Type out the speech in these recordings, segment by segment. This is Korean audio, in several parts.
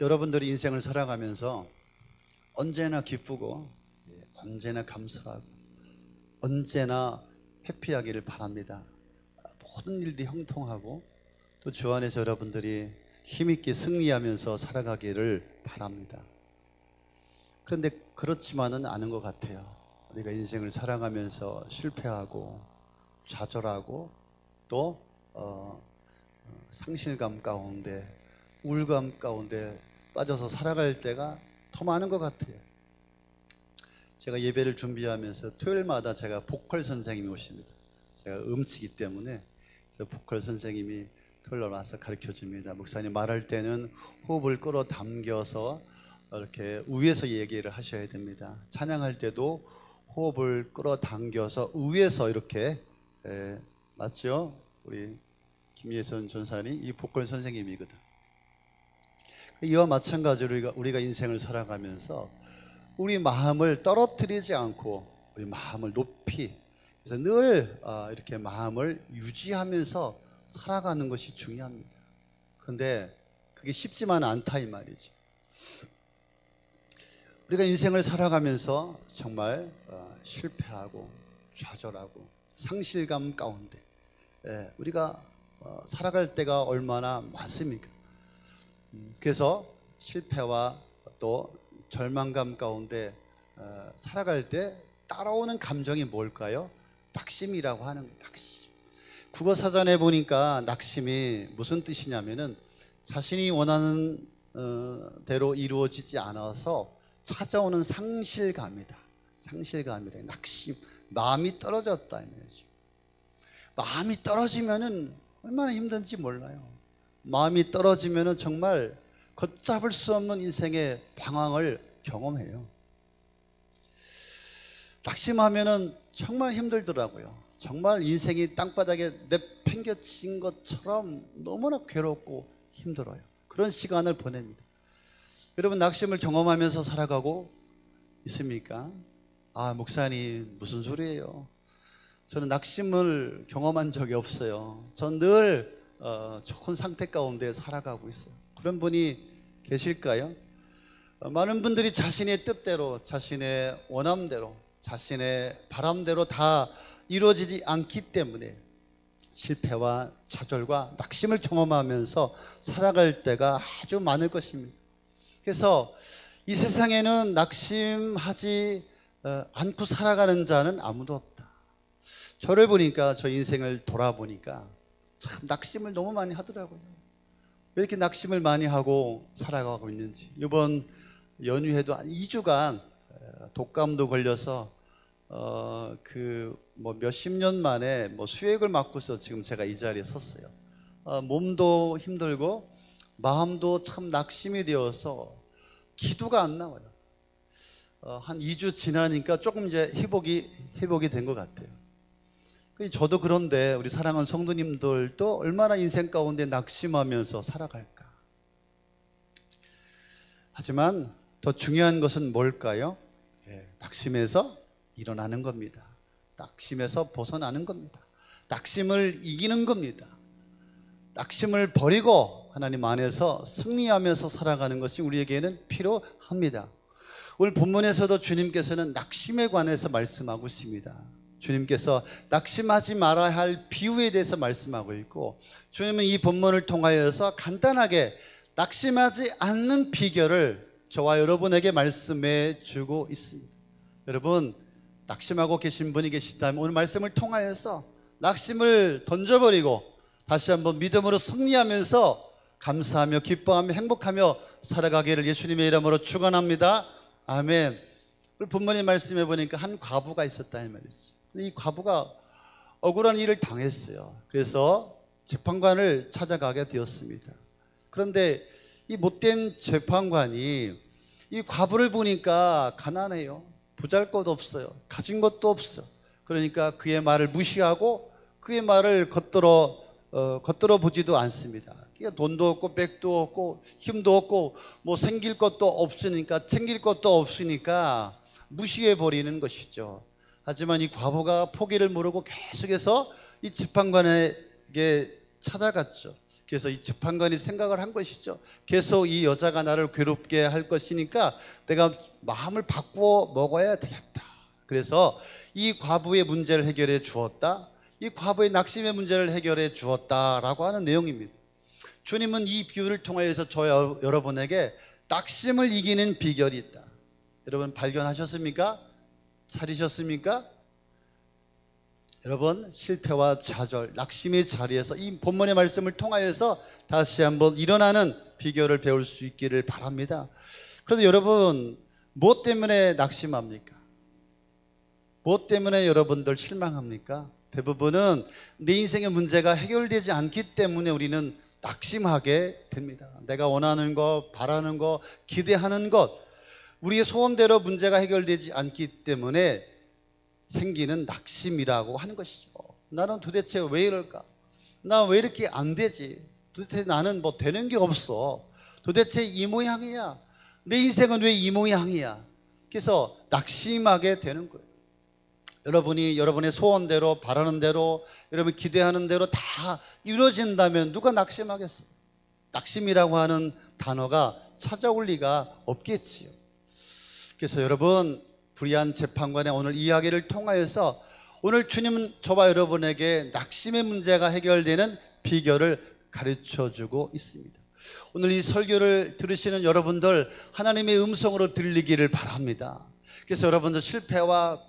여러분들이 인생을 살아가면서 언제나 기쁘고 언제나 감사하고 언제나 해피하기를 바랍니다. 모든 일이 형통하고 또 주 안에서 여러분들이 힘있게 승리하면서 살아가기를 바랍니다. 그런데 그렇지만은 않은 것 같아요. 우리가 인생을 살아가면서 실패하고 좌절하고 또 상실감 가운데 우울감 가운데 빠져서 살아갈 때가 더 많은 것 같아요. 제가 예배를 준비하면서 토요일마다 제가 보컬 선생님이 오십니다. 제가 음치기 때문에 그래서 보컬 선생님이 토요일 와서 가르쳐 줍니다. 목사님 말할 때는 호흡을 끌어당겨서 이렇게 위에서 얘기를 하셔야 됩니다. 찬양할 때도 호흡을 끌어당겨서 위에서 이렇게 맞죠? 우리 김예선 전사님 이 보컬 선생님이거든. 이와 마찬가지로 우리가 인생을 살아가면서 우리 마음을 떨어뜨리지 않고 우리 마음을 높이 그래서 늘 이렇게 마음을 유지하면서 살아가는 것이 중요합니다. 그런데 그게 쉽지만은 않다 이 말이죠. 우리가 인생을 살아가면서 정말 실패하고 좌절하고 상실감 가운데 우리가 살아갈 때가 얼마나 많습니까? 그래서 실패와 또 절망감 가운데 살아갈 때 따라오는 감정이 뭘까요? 낙심이라고 하는 거예요. 낙심. 국어사전에 보니까 낙심이 무슨 뜻이냐면은 자신이 원하는 대로 이루어지지 않아서 찾아오는 상실감이다. 상실감이다. 낙심. 마음이 떨어졌다 이 말이죠. 마음이 떨어지면은 얼마나 힘든지 몰라요. 마음이 떨어지면은 정말 걷잡을 수 없는 인생의 방황을 경험해요. 낙심하면은 정말 힘들더라고요. 정말 인생이 땅바닥에 내팽개친 것처럼 너무나 괴롭고 힘들어요. 그런 시간을 보냅니다. 여러분 낙심을 경험하면서 살아가고 있습니까? 아, 목사님 무슨 소리예요? 저는 낙심을 경험한 적이 없어요. 전 늘 좋은 상태 가운데 살아가고 있어요. 그런 분이 계실까요? 많은 분들이 자신의 뜻대로 자신의 원함대로 자신의 바람대로 다 이루어지지 않기 때문에 실패와 좌절과 낙심을 경험하면서 살아갈 때가 아주 많을 것입니다. 그래서 이 세상에는 낙심하지 않고 살아가는 자는 아무도 없다. 저를 보니까 저 인생을 돌아보니까 참 낙심을 너무 많이 하더라고요. 왜 이렇게 낙심을 많이 하고 살아가고 있는지. 이번 연휴에도 한 2주간 독감도 걸려서 몇십 년 만에 수액을 맞고서 지금 제가 이 자리에 섰어요. 몸도 힘들고 마음도 참 낙심이 되어서 기도가 안 나와요. 한 2주 지나니까 조금 이제 회복이 된 것 같아요. 저도 그런데 우리 사랑하는 성도님들도 얼마나 인생 가운데 낙심하면서 살아갈까. 하지만 더 중요한 것은 뭘까요? 낙심에서 일어나는 겁니다. 낙심에서 벗어나는 겁니다. 낙심을 이기는 겁니다. 낙심을 버리고 하나님 안에서 승리하면서 살아가는 것이 우리에게는 필요합니다. 오늘 본문에서도 주님께서는 낙심에 관해서 말씀하고 있습니다. 주님께서 낙심하지 말아야 할 비유에 대해서 말씀하고 있고, 주님은 이 본문을 통하여서 간단하게 낙심하지 않는 비결을 저와 여러분에게 말씀해 주고 있습니다. 여러분 낙심하고 계신 분이 계시다면 오늘 말씀을 통하여서 낙심을 던져버리고 다시 한번 믿음으로 승리하면서 감사하며 기뻐하며 행복하며 살아가기를 예수님의 이름으로 축원합니다. 아멘. 오늘 본문의 말씀해 보니까 한 과부가 있었다 이 말이죠. 이 과부가 억울한 일을 당했어요. 그래서 재판관을 찾아가게 되었습니다. 그런데 이 못된 재판관이 이 과부를 보니까 가난해요. 보잘것 없어요. 가진 것도 없어. 그러니까 그의 말을 무시하고 그의 말을 겉들어 보지도 않습니다. 돈도 없고 백도 없고 힘도 없고 생길 것도 없으니까 챙길 것도 없으니까 무시해 버리는 것이죠. 하지만 이 과부가 포기를 모르고 계속해서 이 재판관에게 찾아갔죠. 그래서 이 재판관이 생각을 한 것이죠. 계속 이 여자가 나를 괴롭게 할 것이니까 내가 마음을 바꾸어 먹어야 되겠다. 그래서 이 과부의 문제를 해결해 주었다. 이 과부의 낙심의 문제를 해결해 주었다라고 하는 내용입니다. 주님은 이 비유를 통해서 저 여러분에게 낙심을 이기는 비결이 있다. 여러분 발견하셨습니까? 찾으셨습니까? 여러분 실패와 좌절, 낙심의 자리에서 이 본문의 말씀을 통하여서 다시 한번 일어나는 비결을 배울 수 있기를 바랍니다. 그런데 여러분 무엇 때문에 낙심합니까? 무엇 때문에 여러분들 실망합니까? 대부분은 내 인생의 문제가 해결되지 않기 때문에 우리는 낙심하게 됩니다. 내가 원하는 것, 바라는 것, 기대하는 것, 우리의 소원대로 문제가 해결되지 않기 때문에 생기는 낙심이라고 하는 것이죠. 나는 도대체 왜 이럴까? 나 왜 이렇게 안 되지? 도대체 나는 뭐 되는 게 없어. 도대체 이 모양이야. 내 인생은 왜 이 모양이야? 그래서 낙심하게 되는 거예요. 여러분이 여러분의 소원대로 바라는 대로 여러분 기대하는 대로 다 이루어진다면 누가 낙심하겠어요? 낙심이라고 하는 단어가 찾아올 리가 없겠지요. 그래서 여러분 불의한 재판관의 오늘 이야기를 통하여서 오늘 주님은 저와 여러분에게 낙심의 문제가 해결되는 비결을 가르쳐주고 있습니다. 오늘 이 설교를 들으시는 여러분들 하나님의 음성으로 들리기를 바랍니다. 그래서 여러분들 실패와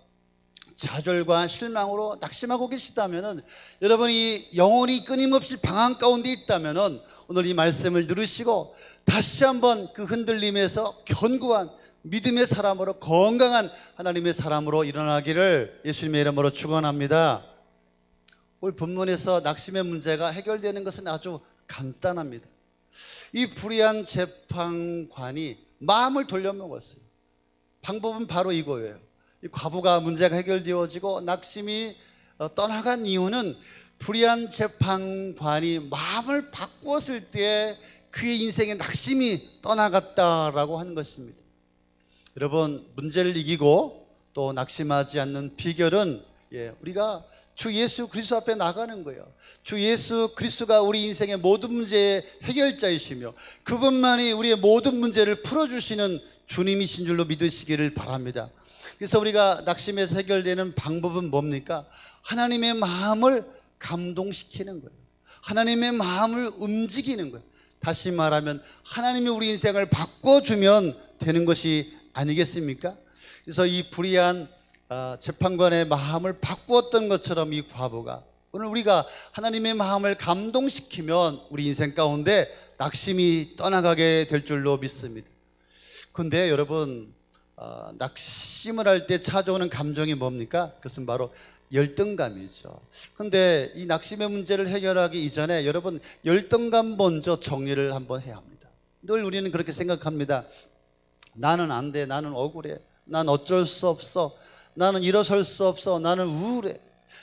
좌절과 실망으로 낙심하고 계시다면 여러분이 영혼이 끊임없이 방황 가운데 있다면 오늘 이 말씀을 들으시고 다시 한번 그 흔들림에서 견고한 믿음의 사람으로 건강한 하나님의 사람으로 일어나기를 예수님의 이름으로 축원합니다. 오늘 본문에서 낙심의 문제가 해결되는 것은 아주 간단합니다. 이 불의한 재판관이 마음을 돌려먹었어요. 방법은 바로 이거예요. 이 과부가 문제가 해결되어지고 낙심이 떠나간 이유는 불의한 재판관이 마음을 바꾸었을 때 그의 인생의 낙심이 떠나갔다라고 하는 것입니다. 여러분 문제를 이기고 또 낙심하지 않는 비결은 우리가 주 예수 그리스도 앞에 나가는 거예요. 주 예수 그리스도가 우리 인생의 모든 문제의 해결자이시며 그분만이 우리의 모든 문제를 풀어주시는 주님이신 줄로 믿으시기를 바랍니다. 그래서 우리가 낙심에서 해결되는 방법은 뭡니까? 하나님의 마음을 감동시키는 거예요. 하나님의 마음을 움직이는 거예요. 다시 말하면 하나님이 우리 인생을 바꿔주면 되는 것이 아니겠습니까? 그래서 이 불의한 재판관의 마음을 바꾸었던 것처럼 이 과부가 오늘 우리가 하나님의 마음을 감동시키면 우리 인생 가운데 낙심이 떠나가게 될 줄로 믿습니다. 그런데 여러분 낙심을 할 때 찾아오는 감정이 뭡니까? 그것은 바로 열등감이죠. 그런데 이 낙심의 문제를 해결하기 이전에 여러분 열등감 먼저 정리를 한번 해야 합니다. 늘 우리는 그렇게 생각합니다. 나는 안 돼, 나는 억울해, 난 어쩔 수 없어, 나는 일어설 수 없어, 나는 우울해.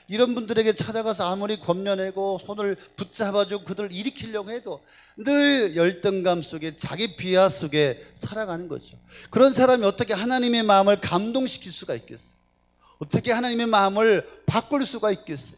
이런 분들에게 찾아가서 아무리 권면하고 손을 붙잡아주고 그들을 일으키려고 해도 늘 열등감 속에 자기 비하 속에 살아가는 거죠. 그런 사람이 어떻게 하나님의 마음을 감동시킬 수가 있겠어요? 어떻게 하나님의 마음을 바꿀 수가 있겠어요?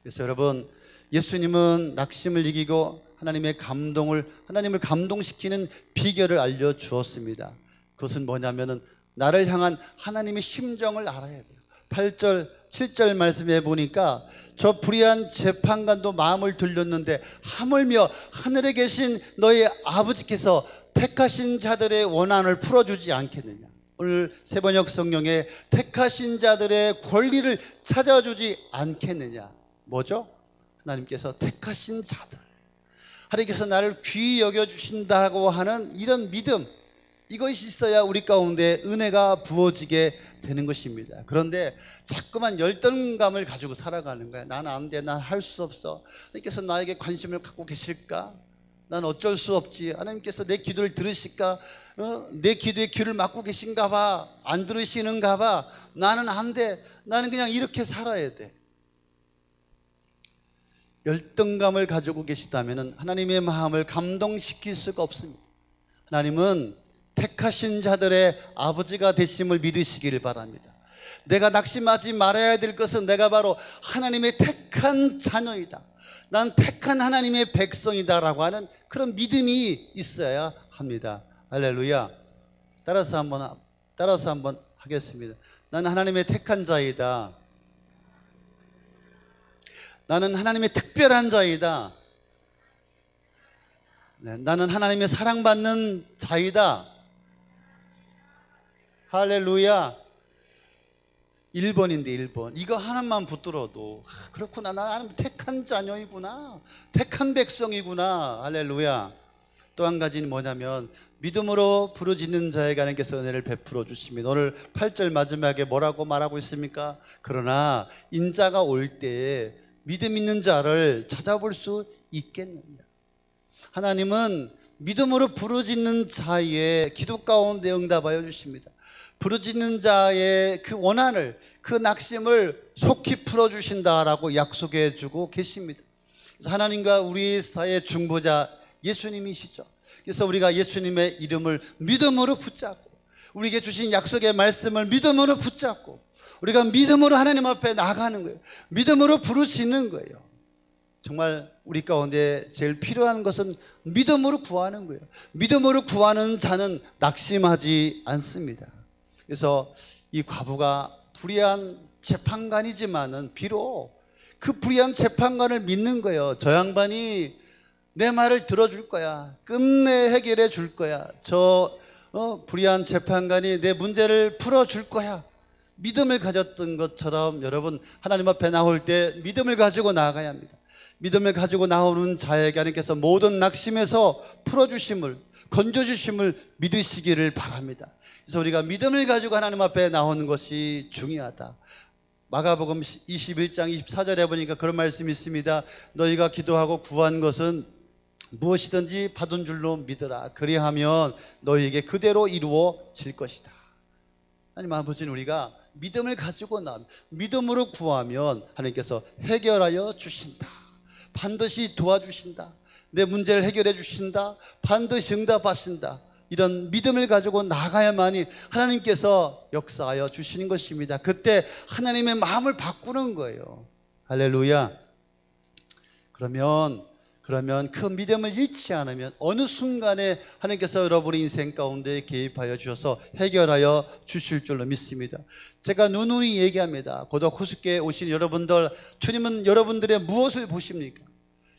그래서 여러분 예수님은 낙심을 이기고 하나님을 감동시키는 비결을 알려주었습니다. 그것은 뭐냐면은 나를 향한 하나님의 심정을 알아야 돼요. 8절 7절 말씀에 보니까 저 불의한 재판관도 마음을 돌렸는데 하물며 하늘에 계신 너희 아버지께서 택하신 자들의 원한을 풀어주지 않겠느냐. 오늘 세번역 성경에 택하신 자들의 권리를 찾아주지 않겠느냐. 뭐죠? 하나님께서 택하신 자들, 하나님께서 나를 귀히 여겨주신다고 하는 이런 믿음, 이것이 있어야 우리 가운데 은혜가 부어지게 되는 것입니다. 그런데 자꾸만 열등감을 가지고 살아가는 거야. 나는 안 돼, 난 할 수 없어, 하나님께서 나에게 관심을 갖고 계실까? 난 어쩔 수 없지, 하나님께서 내 기도를 들으실까? 내 기도에 귀를 막고 계신가 봐, 안 들으시는가 봐, 나는 안 돼, 나는 그냥 이렇게 살아야 돼. 열등감을 가지고 계시다면 하나님의 마음을 감동시킬 수가 없습니다. 하나님은 택하신 자들의 아버지가 되심을 믿으시기를 바랍니다. 내가 낙심하지 말아야 될 것은 내가 바로 하나님의 택한 자녀이다. 난 택한 하나님의 백성이다라고 하는 그런 믿음이 있어야 합니다. 할렐루야. 따라서 한번 하겠습니다. 나는 하나님의 택한 자이다. 나는 하나님의 특별한 자이다. 네, 나는 하나님의 사랑받는 자이다. 할렐루야. 1번인데 1번. 이거 하나만 붙들어도 그렇구나. 나는 택한 자녀이구나. 택한 백성이구나. 할렐루야. 또 한 가지는 뭐냐면 믿음으로 부르짖는 자에게 하나님께서 은혜를 베풀어 주십니다. 오늘 8절 마지막에 뭐라고 말하고 있습니까? 그러나 인자가 올 때에 믿음 있는 자를 찾아볼 수 있겠느냐. 하나님은 믿음으로 부르짖는 자의 기도 가운데 응답하여 주십니다. 부르짖는 자의 그 원한을, 그 낙심을 속히 풀어주신다라고 약속해 주고 계십니다. 그래서 하나님과 우리 사이의 중보자 예수님이시죠. 그래서 우리가 예수님의 이름을 믿음으로 붙잡고, 우리에게 주신 약속의 말씀을 믿음으로 붙잡고, 우리가 믿음으로 하나님 앞에 나가는 거예요. 믿음으로 부르시는 거예요. 정말 우리 가운데 제일 필요한 것은 믿음으로 구하는 거예요. 믿음으로 구하는 자는 낙심하지 않습니다. 그래서 이 과부가 불의한 재판관이지만은 비록 그 불의한 재판관을 믿는 거예요. 저 양반이 내 말을 들어줄 거야. 끝내 해결해 줄 거야. 저 불의한 재판관이 내 문제를 풀어줄 거야. 믿음을 가졌던 것처럼 여러분 하나님 앞에 나올 때 믿음을 가지고 나가야 합니다. 믿음을 가지고 나오는 자에게 하나님께서 모든 낙심에서 풀어주심을, 건져주심을 믿으시기를 바랍니다. 그래서 우리가 믿음을 가지고 하나님 앞에 나오는 것이 중요하다. 마가복음 21장 24절에 보니까 그런 말씀이 있습니다. 너희가 기도하고 구한 것은 무엇이든지 받은 줄로 믿으라. 그리하면 너희에게 그대로 이루어질 것이다. 하나님 아버지는 우리가 믿음을 가지고 믿음으로 구하면 하나님께서 해결하여 주신다. 반드시 도와주신다. 내 문제를 해결해 주신다. 반드시 응답하신다. 이런 믿음을 가지고 나가야만이 하나님께서 역사하여 주시는 것입니다. 그때 하나님의 마음을 바꾸는 거예요. 할렐루야. 그러면 그 믿음을 잃지 않으면 어느 순간에 하나님께서 여러분의 인생 가운데 개입하여 주셔서 해결하여 주실 줄로 믿습니다. 제가 누누이 얘기합니다. 고독 호숫교에 오신 여러분들, 주님은 여러분들의 무엇을 보십니까?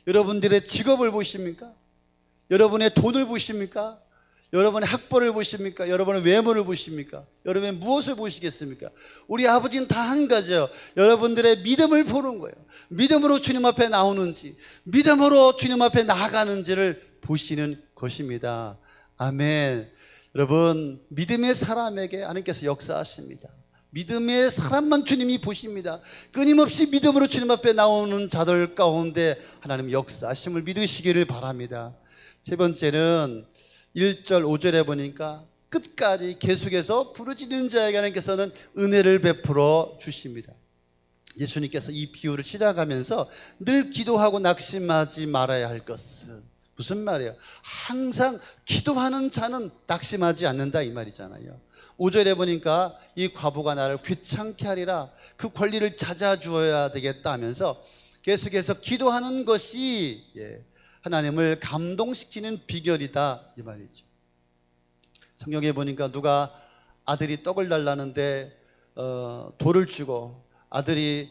여러분들의 직업을 보십니까? 여러분의 돈을 보십니까? 여러분의 학벌을 보십니까? 여러분의 외모를 보십니까? 여러분의 무엇을 보시겠습니까? 우리 아버지는 단 한 가지요. 여러분들의 믿음을 보는 거예요. 믿음으로 주님 앞에 나오는지, 믿음으로 주님 앞에 나아가는지를 보시는 것입니다. 아멘. 여러분, 믿음의 사람에게 하나님께서 역사하십니다. 믿음의 사람만 주님이 보십니다. 끊임없이 믿음으로 주님 앞에 나오는 자들 가운데 하나님 역사하심을 믿으시기를 바랍니다. 세 번째는 1절 5절에 보니까 끝까지 계속해서 부르짖는 자에게 하나님께서는 은혜를 베풀어 주십니다. 예수님께서 이 비유를 시작하면서 늘 기도하고 낙심하지 말아야 할 것은 무슨 말이에요? 항상 기도하는 자는 낙심하지 않는다 이 말이잖아요. 5절에 보니까 이 과부가 나를 귀찮게 하리라, 그 권리를 찾아주어야 되겠다 하면서 계속해서 기도하는 것이 하나님을 감동시키는 비결이다 이 말이죠. 성경에 보니까 누가 아들이 떡을 달라는데 돌을 주고 아들이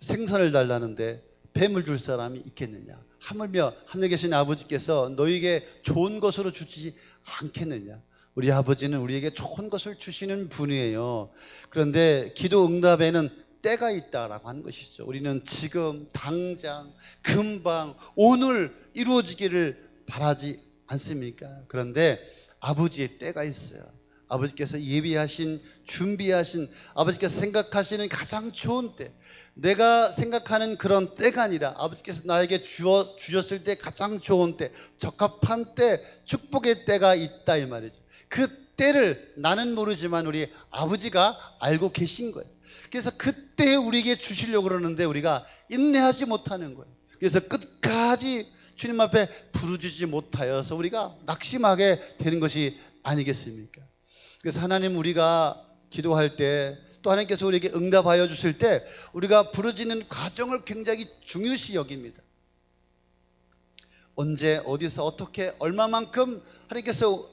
생선을 달라는데 뱀을 줄 사람이 있겠느냐? 하물며 하늘에 계신 아버지께서 너희에게 좋은 것으로 주지 않겠느냐? 우리 아버지는 우리에게 좋은 것을 주시는 분이에요. 그런데 기도 응답에는 때가 있다라고 하는 것이죠. 우리는 지금 당장 금방 오늘 이루어지기를 바라지 않습니까? 그런데 아버지의 때가 있어요. 아버지께서 예비하신, 준비하신, 아버지께서 생각하시는 가장 좋은 때, 내가 생각하는 그런 때가 아니라 아버지께서 나에게 주셨을 때 가장 좋은 때, 적합한 때, 축복의 때가 있다 이 말이죠. 그 때를 나는 모르지만 우리 아버지가 알고 계신 거예요. 그래서 그때 우리에게 주시려고 그러는데 우리가 인내하지 못하는 거예요. 그래서 끝까지 주님 앞에 부르짖지 못하여서 우리가 낙심하게 되는 것이 아니겠습니까? 그래서 하나님, 우리가 기도할 때 또 하나님께서 우리에게 응답하여 주실 때 우리가 부르짖는 과정을 굉장히 중요시 여깁니다. 언제 어디서 어떻게 얼마만큼 하나님께서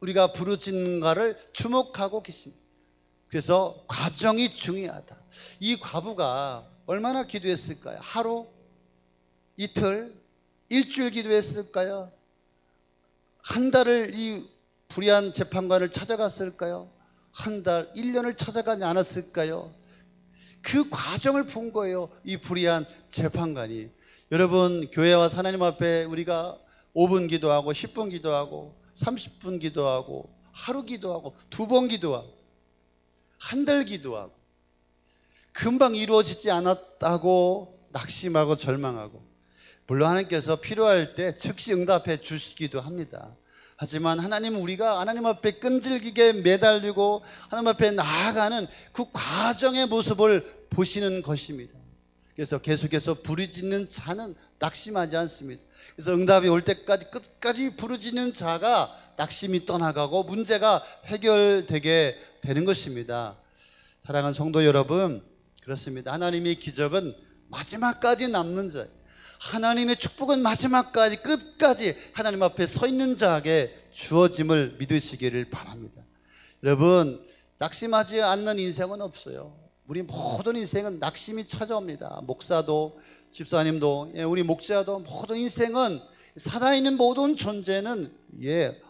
우리가 부르짖는가를 주목하고 계십니다. 그래서 과정이 중요하다. 이 과부가 얼마나 기도했을까요? 하루, 이틀, 일주일 기도했을까요? 한 달을 이 불의한 재판관을 찾아갔을까요? 한 달, 1년을 찾아가지 않았을까요? 그 과정을 본 거예요, 이 불의한 재판관이. 여러분, 교회와 하나님 앞에 우리가 5분 기도하고 10분 기도하고 30분 기도하고 하루 기도하고 2번 기도하고 한 달 기도하고 금방 이루어지지 않았다고 낙심하고 절망하고, 물론 하나님께서 필요할 때 즉시 응답해 주시기도 합니다. 하지만 하나님은 우리가 하나님 앞에 끈질기게 매달리고 하나님 앞에 나아가는 그 과정의 모습을 보시는 것입니다. 그래서 계속해서 부르짖는 자는 낙심하지 않습니다. 그래서 응답이 올 때까지 끝까지 부르짖는 자가 낙심이 떠나가고 문제가 해결되게 되는 것입니다. 사랑하는 성도 여러분, 그렇습니다. 하나님의 기적은 마지막까지 남는 자예요. 하나님의 축복은 마지막까지 끝까지 하나님 앞에 서 있는 자에게 주어짐을 믿으시기를 바랍니다. 여러분, 낙심하지 않는 인생은 없어요. 우리 모든 인생은 낙심이 찾아옵니다. 목사도, 집사님도, 우리 목자도, 모든 인생은, 살아있는 모든 존재는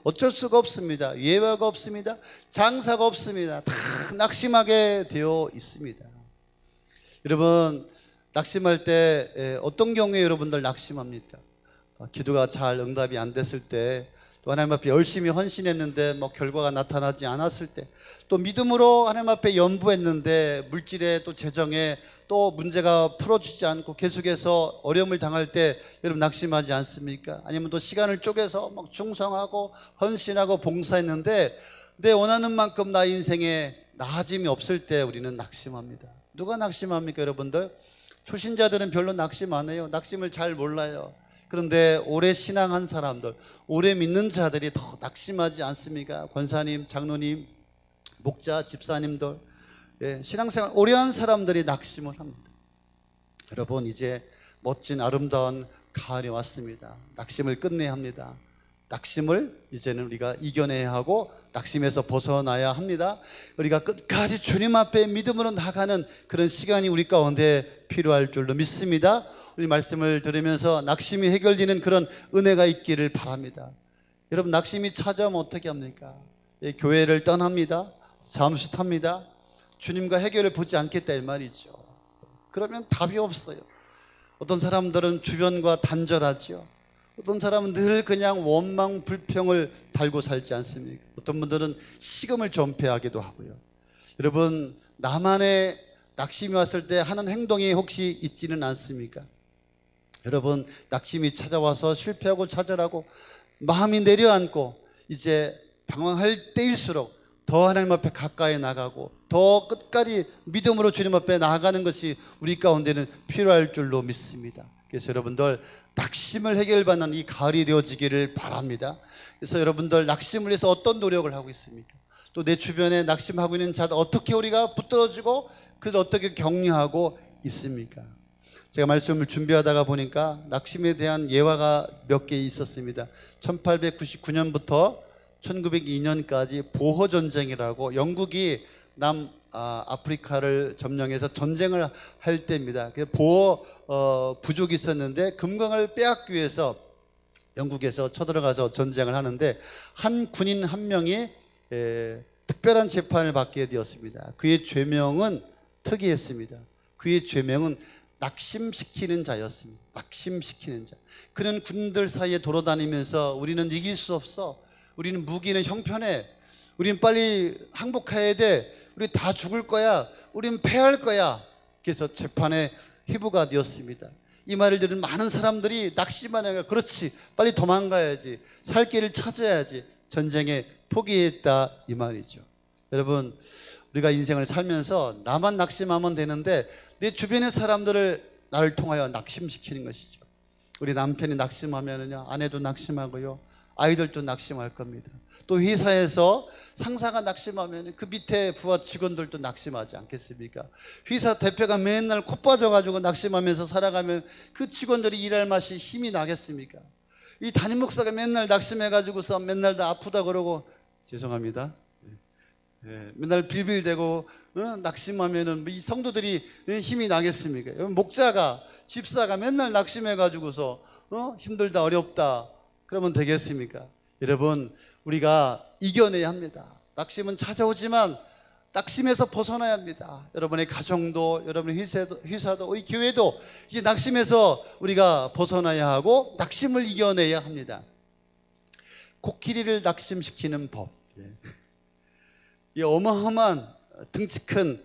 어쩔 수가 없습니다. 예외가 없습니다. 장사가 없습니다. 다 낙심하게 되어 있습니다. 여러분, 낙심할 때 어떤 경우에 여러분들 낙심합니까? 기도가 잘 응답이 안 됐을 때, 또 하나님 앞에 열심히 헌신했는데 결과가 나타나지 않았을 때, 또 믿음으로 하나님 앞에 연부했는데 물질에 또 재정에 또 문제가 풀어지지 않고 계속해서 어려움을 당할 때 여러분 낙심하지 않습니까? 아니면 또 시간을 쪼개서 충성하고 헌신하고 봉사했는데 내 원하는 만큼 나 인생에 나아짐이 없을 때 우리는 낙심합니다. 누가 낙심합니까, 여러분들? 초신자들은 별로 낙심 안 해요. 낙심을 잘 몰라요. 그런데 오래 신앙한 사람들, 오래 믿는 자들이 더 낙심하지 않습니까? 권사님, 장로님, 목자, 집사님들, 신앙생활 오래 한 사람들이 낙심을 합니다. 여러분, 이제 멋진 아름다운 가을이 왔습니다. 낙심을 끝내야 합니다. 낙심을 이제는 우리가 이겨내야 하고 낙심에서 벗어나야 합니다. 우리가 끝까지 주님 앞에 믿음으로 나가는 그런 시간이 우리 가운데 필요할 줄로 믿습니다. 우리 말씀을 들으면서 낙심이 해결되는 그런 은혜가 있기를 바랍니다. 여러분, 낙심이 찾아오면 어떻게 합니까? 교회를 떠납니다. 잠수탑니다. 주님과 해결을 보지 않겠다 이 말이죠. 그러면 답이 없어요. 어떤 사람들은 주변과 단절하죠. 어떤 사람은 늘 그냥 원망 불평을 달고 살지 않습니까? 어떤 분들은 식음을 전폐하기도 하고요. 여러분, 나만의 낙심이 왔을 때 하는 행동이 혹시 있지는 않습니까? 여러분, 낙심이 찾아와서 실패하고 좌절하고 마음이 내려앉고 이제 방황할 때일수록 더 하나님 앞에 가까이 나가고 더 끝까지 믿음으로 주님 앞에 나아가는 것이 우리 가운데는 필요할 줄로 믿습니다. 그래서 여러분들, 낙심을 해결받는 이 가을이 되어지기를 바랍니다. 그래서 여러분들, 낙심을 위해서 어떤 노력을 하고 있습니까? 또 내 주변에 낙심하고 있는 자들 어떻게 우리가 붙들어주고 그들 어떻게 격려하고 있습니까? 제가 말씀을 준비하다가 보니까 낙심에 대한 예화가 몇 개 있었습니다. 1899년부터 1902년까지 보호전쟁이라고 영국이 아프리카를 점령해서 전쟁을 할 때입니다. 보호 부족이 있었는데 금광을 빼앗기 위해서 영국에서 쳐들어가서 전쟁을 하는데 한 군인 한 명이 특별한 재판을 받게 되었습니다. 그의 죄명은 특이했습니다. 그의 죄명은 낙심시키는 자였습니다. 낙심시키는 자. 그는 군인들 사이에 돌아다니면서 우리는 이길 수 없어. 우리는 무기는 형편해. 우리는 빨리 항복해야 돼. 우리 다 죽을 거야. 우리는 패할 거야. 그래서 재판에 희부가 되었습니다. 이 말을 들은 많은 사람들이 낙심하는, 그렇지, 빨리 도망가야지, 살 길을 찾아야지, 전쟁에 포기했다 이 말이죠. 여러분, 우리가 인생을 살면서 나만 낙심하면 되는데 내 주변의 사람들을 나를 통하여 낙심시키는 것이죠. 우리 남편이 낙심하면요, 아내도 낙심하고요, 아이들도 낙심할 겁니다. 또 회사에서 상사가 낙심하면 그 밑에 부하 직원들도 낙심하지 않겠습니까? 회사 대표가 맨날 코 빠져가지고 낙심하면서 살아가면 그 직원들이 일할 맛이 힘이 나겠습니까? 이 담임 목사가 맨날 낙심해가지고서 맨날 다 아프다 그러고, 죄송합니다, 맨날 빌빌대고 낙심하면은 이 성도들이 힘이 나겠습니까? 목자가, 집사가 맨날 낙심해가지고서 힘들다 어렵다 그러면 되겠습니까? 여러분, 우리가 이겨내야 합니다. 낙심은 찾아오지만 낙심에서 벗어나야 합니다. 여러분의 가정도, 여러분의 회사도, 우리 교회도 이 낙심에서 우리가 벗어나야 하고 낙심을 이겨내야 합니다. 코끼리를 낙심시키는 법. 이 어마어마한 덩치 큰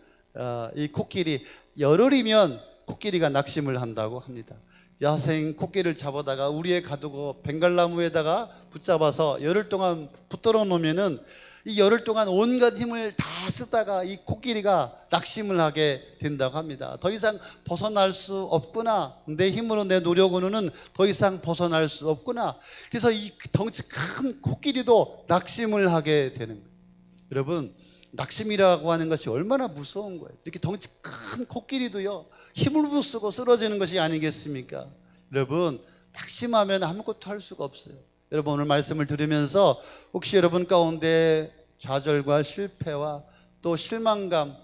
이 코끼리, 열흘이면 코끼리가 낙심을 한다고 합니다. 야생 코끼리를 잡아다가 우리에 가두고 벵갈나무에다가 붙잡아서 열흘 동안 붙들어 놓으면은 이 열흘 동안 온갖 힘을 다 쓰다가 이 코끼리가 낙심을 하게 된다고 합니다. 더 이상 벗어날 수 없구나, 내 힘으로 내 노력으로는 더 이상 벗어날 수 없구나. 그래서 이 덩치 큰 코끼리도 낙심을 하게 되는 거예요. 여러분, 낙심이라고 하는 것이 얼마나 무서운 거예요. 이렇게 덩치 큰 코끼리도요, 힘을 못 쓰고 쓰러지는 것이 아니겠습니까? 여러분, 낙심하면 아무것도 할 수가 없어요. 여러분, 오늘 말씀을 들으면서 혹시 여러분 가운데 좌절과 실패와 또 실망감,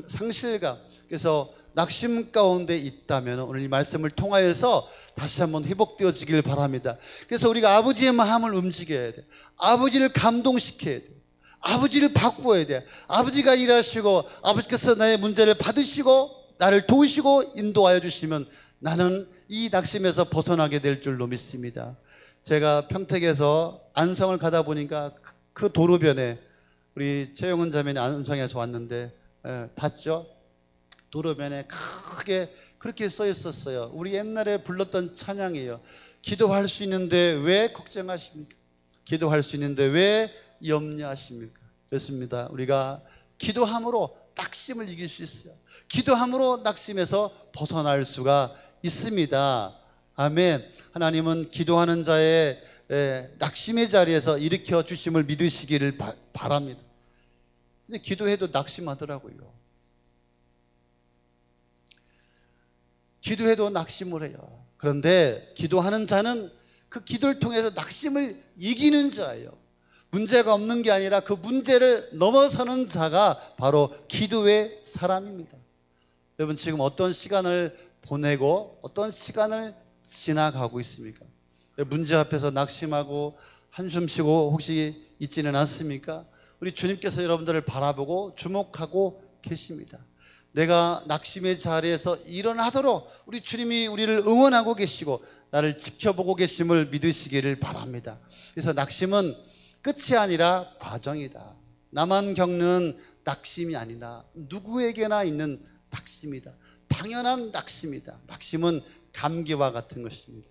상실감, 그래서 낙심 가운데 있다면 오늘 이 말씀을 통하여서 다시 한번 회복되어지길 바랍니다. 그래서 우리가 아버지의 마음을 움직여야 돼. 아버지를 감동시켜야 돼. 아버지를 바꾸어야 돼. 아버지가 일하시고 아버지께서 나의 문제를 받으시고 나를 도우시고 인도하여 주시면 나는 이 낙심에서 벗어나게 될 줄로 믿습니다. 제가 평택에서 안성을 가다 보니까 그 도로변에 우리 최영은 자매는 안성에서 왔는데 봤죠? 도로변에 크게 그렇게 써 있었어요. 우리 옛날에 불렀던 찬양이에요. 기도할 수 있는데 왜 걱정하십니까? 기도할 수 있는데 왜 염려하십니까? 그렇습니다. 우리가 기도함으로 낙심을 이길 수 있어요. 기도함으로 낙심에서 벗어날 수가 있습니다. 아멘. 하나님은 기도하는 자의 낙심의 자리에서 일으켜 주심을 믿으시기를 바랍니다. 근데 기도해도 낙심하더라고요. 기도해도 낙심을 해요. 그런데 기도하는 자는 그 기도를 통해서 낙심을 이기는 자예요. 문제가 없는 게 아니라 그 문제를 넘어서는 자가 바로 기도의 사람입니다. 여러분, 지금 어떤 시간을 보내고 어떤 시간을 지나가고 있습니까? 문제 앞에서 낙심하고 한숨 쉬고 혹시 있지는 않습니까? 우리 주님께서 여러분들을 바라보고 주목하고 계십니다. 내가 낙심의 자리에서 일어나도록 우리 주님이 우리를 응원하고 계시고 나를 지켜보고 계심을 믿으시기를 바랍니다. 그래서 낙심은 끝이 아니라 과정이다. 나만 겪는 낙심이 아니라 누구에게나 있는 낙심이다. 당연한 낙심이다. 낙심은 감기와 같은 것입니다.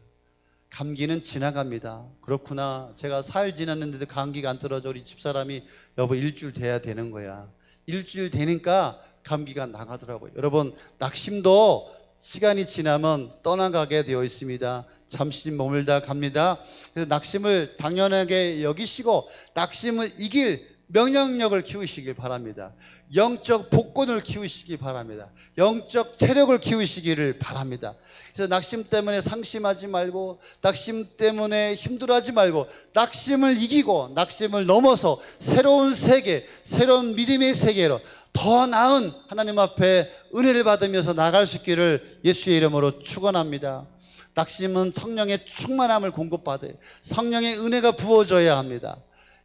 감기는 지나갑니다. 그렇구나, 제가 4일 지났는데도 감기가 안 떨어져. 우리 집사람이 여보 일주일 돼야 되는 거야. 일주일 되니까 감기가 나가더라고요. 여러분, 낙심도 시간이 지나면 떠나가게 되어 있습니다. 잠시 머물다 갑니다. 그래서 낙심을 당연하게 여기시고 낙심을 이길 명령력을 키우시길 바랍니다. 영적 복권을 키우시기 바랍니다. 영적 체력을 키우시기를 바랍니다. 그래서 낙심 때문에 상심하지 말고, 낙심 때문에 힘들어하지 말고, 낙심을 이기고 낙심을 넘어서 새로운 세계, 새로운 믿음의 세계로 더 나은 하나님 앞에 은혜를 받으면서 나갈 수 있기를 예수의 이름으로 축원합니다. 낙심은 성령의 충만함을 공급받아요. 성령의 은혜가 부어져야 합니다.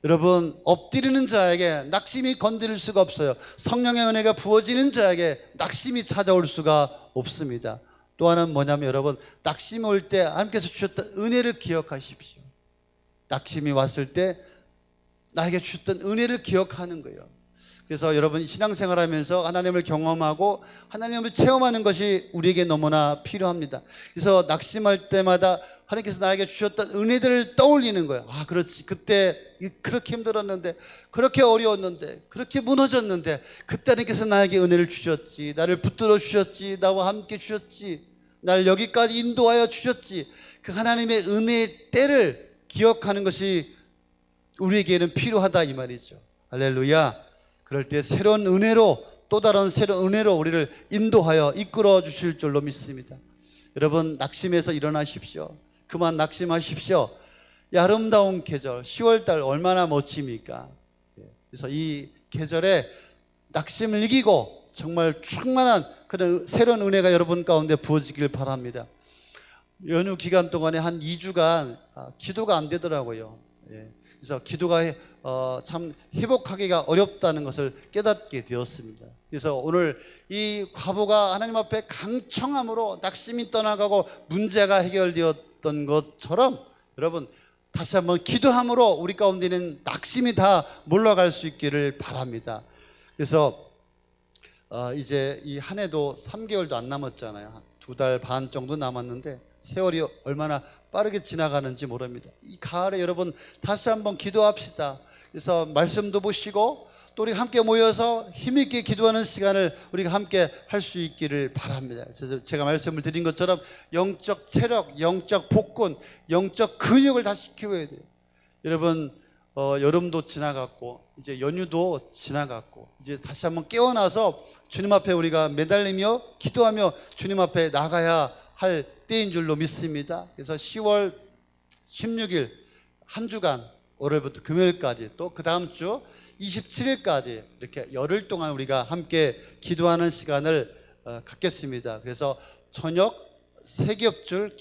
여러분, 엎드리는 자에게 낙심이 건드릴 수가 없어요. 성령의 은혜가 부어지는 자에게 낙심이 찾아올 수가 없습니다. 또 하나는 뭐냐면, 여러분, 낙심이 올 때 하나님께서 주셨던 은혜를 기억하십시오. 낙심이 왔을 때 나에게 주셨던 은혜를 기억하는 거예요. 그래서 여러분, 신앙생활하면서 하나님을 경험하고 하나님을 체험하는 것이 우리에게 너무나 필요합니다. 그래서 낙심할 때마다 하나님께서 나에게 주셨던 은혜들을 떠올리는 거예요. 아, 그렇지, 그때 그렇게 힘들었는데, 그렇게 어려웠는데, 그렇게 무너졌는데, 그때 하나님께서 나에게 은혜를 주셨지, 나를 붙들어 주셨지, 나와 함께 주셨지, 나를 여기까지 인도하여 주셨지. 그 하나님의 은혜의 때를 기억하는 것이 우리에게는 필요하다 이 말이죠. 할렐루야. 그럴 때 새로운 은혜로, 또 다른 새로운 은혜로 우리를 인도하여 이끌어 주실 줄로 믿습니다. 여러분, 낙심해서 일어나십시오. 그만 낙심하십시오. 이 아름다운 계절 10월달 얼마나 멋집니까? 그래서 이 계절에 낙심을 이기고 정말 충만한 그런 새로운 은혜가 여러분 가운데 부어지길 바랍니다. 연휴 기간 동안에 한 2주간 기도가 안 되더라고요. 그래서 기도가 참 회복하기가 어렵다는 것을 깨닫게 되었습니다. 그래서 오늘 이 과부가 하나님 앞에 강청함으로 낙심이 떠나가고 문제가 해결되었던 것처럼 여러분 다시 한번 기도함으로 우리 가운데는 낙심이 다 물러갈 수 있기를 바랍니다. 그래서 이제 이 한 해도 3개월도 안 남았잖아요. 2달 반 정도 남았는데 세월이 얼마나 빠르게 지나가는지 모릅니다. 이 가을에 여러분 다시 한번 기도합시다. 그래서 말씀도 보시고 또 우리 함께 모여서 힘있게 기도하는 시간을 우리가 함께 할 수 있기를 바랍니다. 그래서 제가 말씀을 드린 것처럼 영적 체력, 영적 복근, 영적 근육을 다시 키워야 돼요. 여러분 여름도 지나갔고 이제 연휴도 지나갔고 이제 다시 한번 깨어나서 주님 앞에 우리가 매달리며 기도하며 주님 앞에 나가야 할 때인 줄로 믿습니다. 그래서 10월 16일 한 주간 월요일부터 금요일까지 또 그 다음 주 27일까지 이렇게 열흘 동안 우리가 함께 기도하는 시간을 갖겠습니다. 그래서 저녁 세겹줄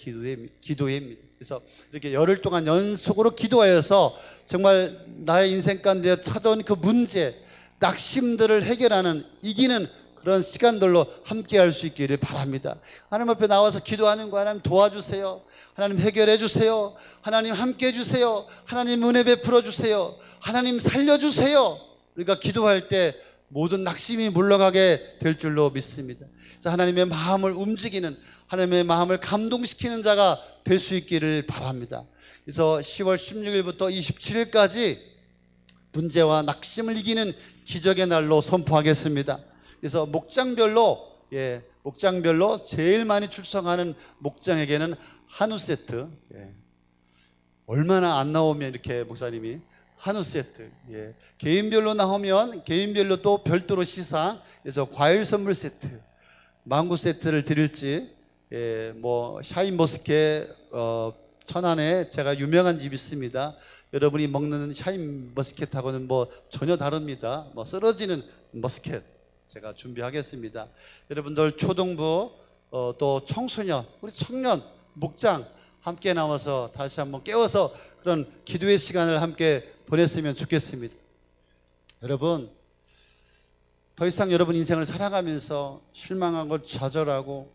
기도회입니다. 그래서 이렇게 열흘 동안 연속으로 기도하여서 정말 나의 인생 가운데 찾아온 그 문제, 낙심들을 해결하는, 이기는 그런 시간들로 함께 할 수 있기를 바랍니다. 하나님 앞에 나와서 기도하는 거 하나님 도와주세요. 하나님 해결해 주세요. 하나님 함께 해주세요. 하나님 은혜 베풀어 주세요. 하나님 살려주세요. 우리가 기도할 때 모든 낙심이 물러가게 될 줄로 믿습니다. 그래서 하나님의 마음을 움직이는, 하나님의 마음을 감동시키는 자가 될 수 있기를 바랍니다. 그래서 10월 16일부터 27일까지 문제와 낙심을 이기는 기적의 날로 선포하겠습니다. 그래서 목장별로 제일 많이 출석하는 목장에게는 한우 세트, 얼마나 안 나오면 이렇게 목사님이 한우 세트, 개인별로 나오면 개인별로 또 별도로 시상, 그래서 과일 선물 세트, 망고 세트를 드릴지, 뭐 샤인머스켓 천안에 제가 유명한 집이 있습니다. 여러분이 먹는 샤인머스켓하고는 뭐 전혀 다릅니다. 뭐 쓰러지는 머스켓 제가 준비하겠습니다. 여러분들 초등부 또 청소년, 우리 청년, 목장 함께 나와서 다시 한번 깨워서 그런 기도의 시간을 함께 보냈으면 좋겠습니다. 여러분 더 이상 여러분 인생을 살아가면서 실망하고 좌절하고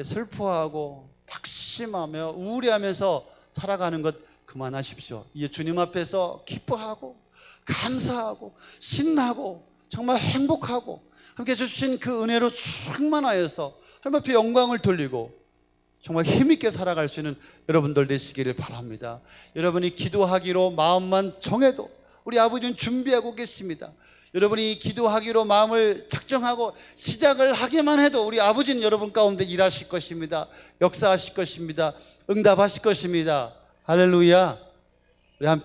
슬퍼하고 낙심하며 우울해하면서 살아가는 것 그만하십시오. 이제 주님 앞에서 기뻐하고 감사하고 신나고 정말 행복하고 함께 주신 그 은혜로 충만하여서 하나님 앞에 영광을 돌리고 정말 힘있게 살아갈 수 있는 여러분들 되시기를 바랍니다. 여러분이 기도하기로 마음만 정해도 우리 아버지는 준비하고 계십니다. 여러분이 기도하기로 마음을 작정하고 시작을 하기만 해도 우리 아버지는 여러분 가운데 일하실 것입니다. 역사하실 것입니다. 응답하실 것입니다. 할렐루야. 우리 함께